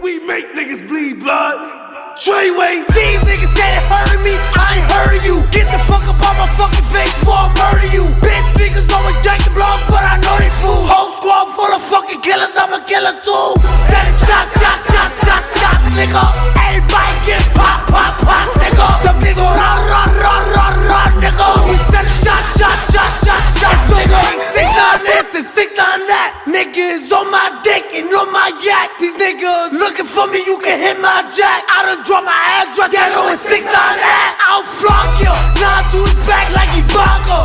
We make niggas bleed blood. Treyway. These niggas said it hurted me, I ain't heard of you. Get the fuck up on my fucking face before I murder you. Bitch niggas always drink the blood, but I know they fool. Whole squad full of fucking killers, I'm a killer too. Sending shots, nigga. Everybody get pop, nigga. The nigga run, nigga. We sending shots, nigga. 6 9 this and 6 9 that. Niggas on my dick and on my yacht. These niggas looking for me, you can hit my jack. I done drop my address, yeah, know it's 6 9 that. I'll flog you, nah, to his back like he Baka.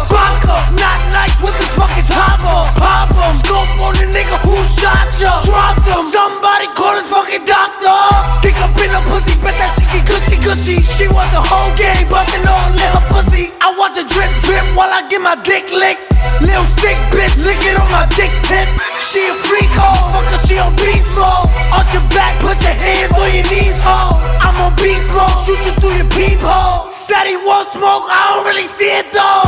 Not nice with the fucking chopper. Pop him, scope on the nigga who shot ya. Drop him, somebody call his fucking doctor. Think up in a pussy, bet that she get gushy. She want the whole game, but they don't let her pussy. I watch the drip while I get my dick licked. Little sick bitch, lick it on my dick tip. She a freak hoe, fuck her, she on beast mode. Arch your back, put your hands on your knees, ho. I'm on beast mode, shoot you through your peephole. Said he won't smoke, I don't really see it though.